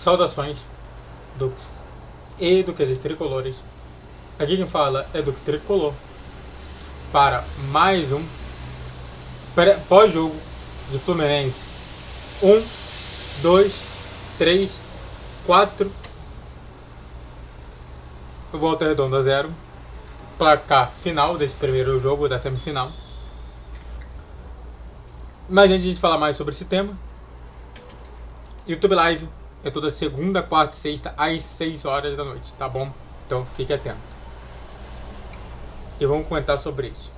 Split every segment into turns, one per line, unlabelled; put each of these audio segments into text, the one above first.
Saudações, Dux e duquesas tricolores. Aqui quem fala é Duque Tricolor para mais um pós-jogo de Fluminense. 1, 2, 3, 4. Volta redonda 0. Placar final desse primeiro jogo da semifinal. Mas antes de a gente falar mais sobre esse tema, YouTube Live é toda segunda, quarta e sexta às 6 horas da noite, tá bom? Então fique atento. E vamos comentar sobre isso.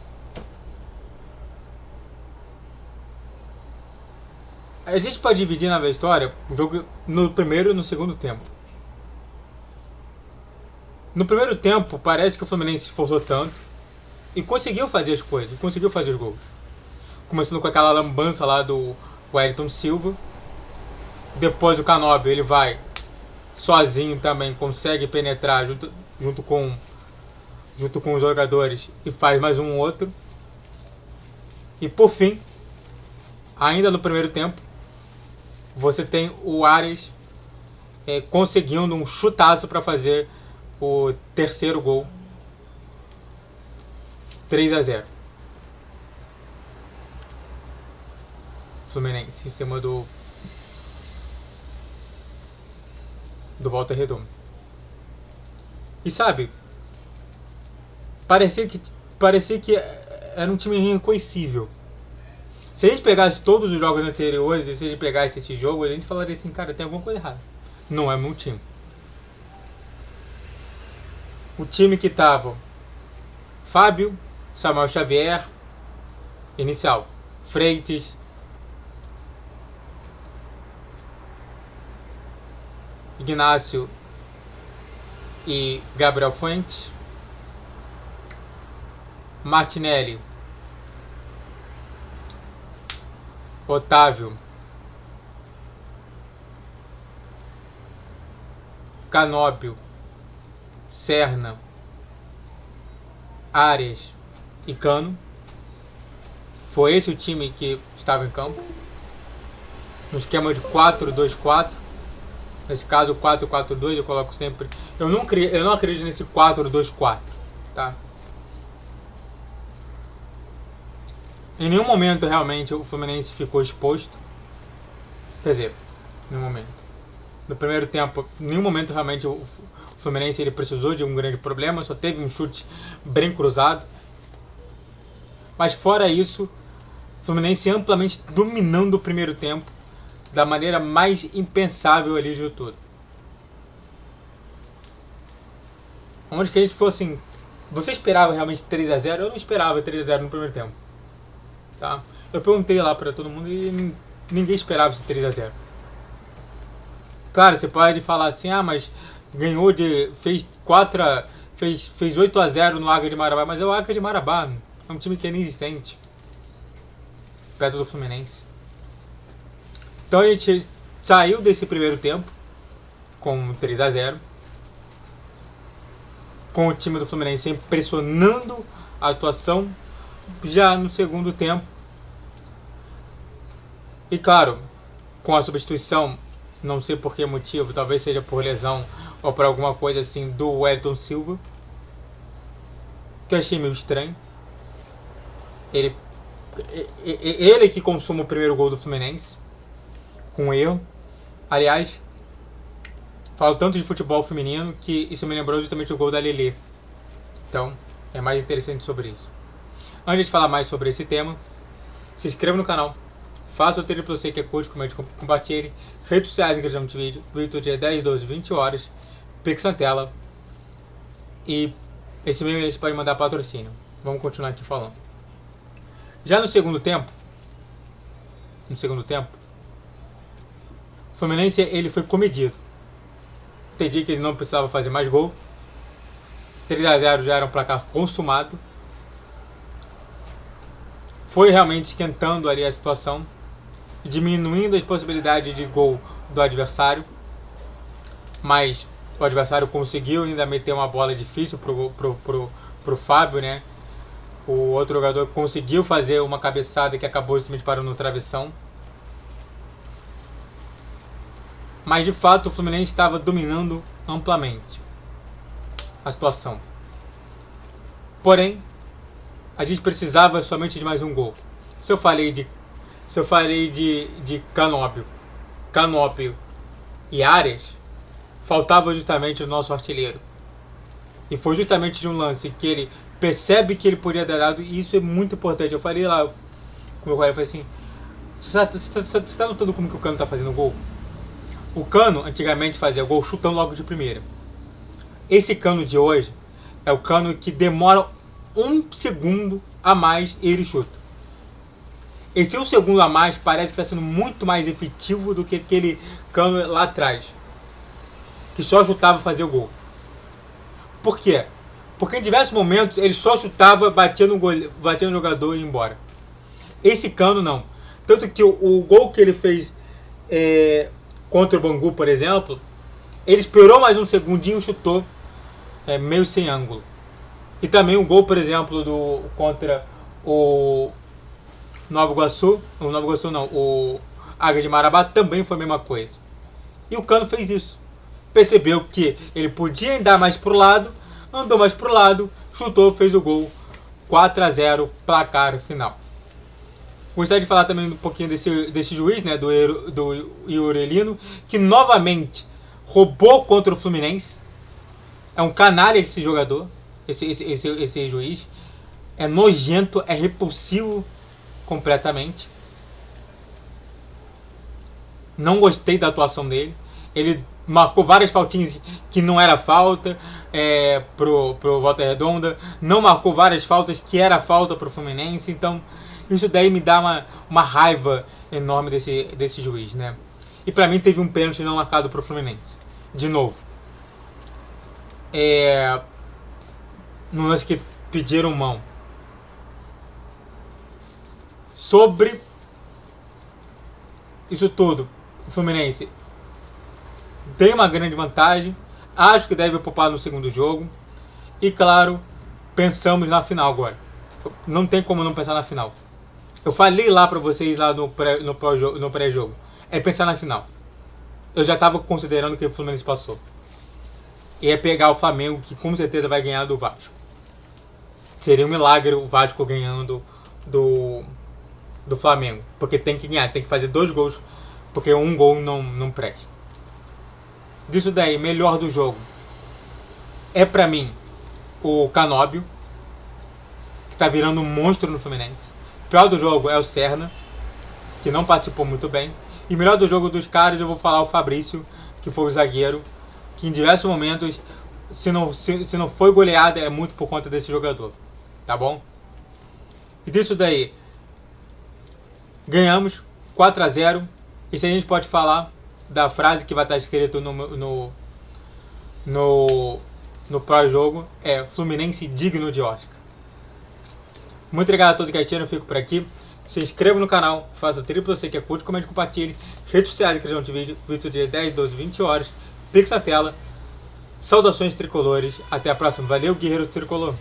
A gente pode dividir na história o jogo no primeiro e no segundo tempo. No primeiro tempo, parece que o Fluminense se esforçou tanto e conseguiu fazer as coisas, conseguiu fazer os gols. Começando com aquela lambança lá do Wellington Silva. Depois o Canóbio, ele vai sozinho também, consegue penetrar junto com os jogadores e faz mais um outro. E por fim, ainda no primeiro tempo, você tem o Arias conseguindo um chutaço para fazer o terceiro gol. 3-0. Fluminense em cima do Volta Redonda. E sabe, parecia que era um time irreconhecível. Se a gente pegasse todos os jogos anteriores e se a gente pegasse esse jogo, a gente falaria assim, cara, tem alguma coisa errada. Não é meu time. O time que tava Fábio, Samuel Xavier, inicial, Freitas, Ignácio e Gabriel Fuentes, Martinelli, Otávio, Canóbio, Serna, Arias e Cano. Foi esse o time que estava em campo, no esquema de 4-2-4. Nesse caso, 4-4-2, eu coloco sempre. Eu não acredito nesse 4-2-4, tá? Em nenhum momento realmente o Fluminense ficou exposto. Quer dizer, nenhum momento. No primeiro tempo, em nenhum momento realmente o Fluminense ele precisou de um grande problema, só teve um chute bem cruzado. Mas fora isso, o Fluminense amplamente dominando o primeiro tempo da maneira mais impensável ali de tudo. Onde que a gente falou assim, você esperava realmente 3-0? Eu não esperava 3-0 no primeiro tempo. Tá? Eu perguntei lá pra todo mundo e ninguém esperava esse 3-0. Claro, você pode falar assim, mas ganhou fez 8-0 no Águia de Marabá, mas é o Águia de Marabá, é um time que é inexistente perto do Fluminense. Então a gente saiu desse primeiro tempo com 3-0, com o time do Fluminense impressionando a atuação. Já no segundo tempo, e claro, com a substituição, não sei por que motivo, talvez seja por lesão ou por alguma coisa assim, do Wellington Silva, que eu achei meio estranho. Ele que consuma o primeiro gol do Fluminense com erro. Aliás, falo tanto de futebol feminino que isso me lembrou justamente o gol da Lelê. Então é mais interessante sobre isso. Antes de falar mais sobre esse tema, se inscreva no canal, faça o triplo C que é curte, comente, compartilhe, redes sociais, engajamento de vídeo, Twitter dia 10, 12, 20 horas, Pix na tela, e esse mesmo você pode mandar patrocínio. Vamos continuar aqui falando. Já no segundo tempo, o Fluminense ele foi comedido. Entendi que ele não precisava fazer mais gol. 3-0 já era um placar consumado. Foi realmente esquentando ali a situação, diminuindo as possibilidades de gol do adversário, mas o adversário conseguiu ainda meter uma bola difícil pro Fábio, né? O outro jogador conseguiu fazer uma cabeçada que acabou justamente parando no travessão. Mas de fato o Fluminense estava dominando amplamente a situação. Porém, a gente precisava somente de mais um gol. Se eu falei de Canóbio e Arias, faltava justamente o nosso artilheiro. E foi justamente de um lance que ele percebe que ele podia dar dado, e isso é muito importante. Eu falei lá, com o meu colega, eu falei assim, você está notando como que o Cano está fazendo gol? O Cano antigamente fazia gol chutando logo de primeira. Esse Cano de hoje é o Cano que demora um segundo a mais e ele chuta. Esse um segundo a mais parece que está sendo muito mais efetivo do que aquele Cano lá atrás, que só chutava e fazia o gol. Por quê? Porque em diversos momentos ele só chutava, batia no jogador e ia embora. Esse Cano não. Tanto que o gol que ele fez contra o Bangu, por exemplo, ele esperou mais um segundinho e chutou meio sem ângulo. E também o gol, por exemplo, contra o Nova Iguaçu, o Águia de Marabá também foi a mesma coisa. E o Cano fez isso. Percebeu que ele podia andar mais pro lado, andou mais pro lado, chutou, fez o gol. 4-0, placar final. Gostaria de falar também um pouquinho desse juiz, né, do Iorelino, que novamente roubou contra o Fluminense. É um canalha esse jogador, esse juiz. É nojento, é repulsivo completamente. Não gostei da atuação dele. Ele marcou várias faltinhas que não era falta pro Volta Redonda. Não marcou várias faltas que era falta pro Fluminense. Então isso daí me dá uma raiva enorme desse juiz, né? E pra mim teve um pênalti não marcado pro Fluminense. De novo. No lance que pediram mão. Sobre isso tudo, o Fluminense tem uma grande vantagem. Acho que deve poupar no segundo jogo. E claro, pensamos na final agora. Não tem como não pensar na final. Eu falei lá pra vocês lá no pré-jogo. É pensar na final. Eu já tava considerando que o Fluminense passou. E é pegar o Flamengo, que com certeza vai ganhar do Vasco. Seria um milagre o Vasco ganhando do Flamengo. Porque tem que ganhar, tem que fazer 2 gols. Porque um gol não presta. Disso daí, melhor do jogo é pra mim o Canóbio, que tá virando um monstro no Fluminense. Pior do jogo é o Serna, que não participou muito bem. E melhor do jogo dos caras eu vou falar o Fabrício, que foi o zagueiro, que em diversos momentos, se não foi goleada, é muito por conta desse jogador. Tá bom? E disso daí, ganhamos 4-0. E se a gente pode falar da frase que vai estar escrito no pró-jogo, é Fluminense digno de Oscar. Muito obrigado a todos que assistiram, eu fico por aqui. Se inscreva no canal, faça o triplo você que é curte, comente, compartilhe. Redes sociais, criação de vídeo de 10, 12, 20 horas. Pix na tela. Saudações tricolores. Até a próxima. Valeu, guerreiro tricolor.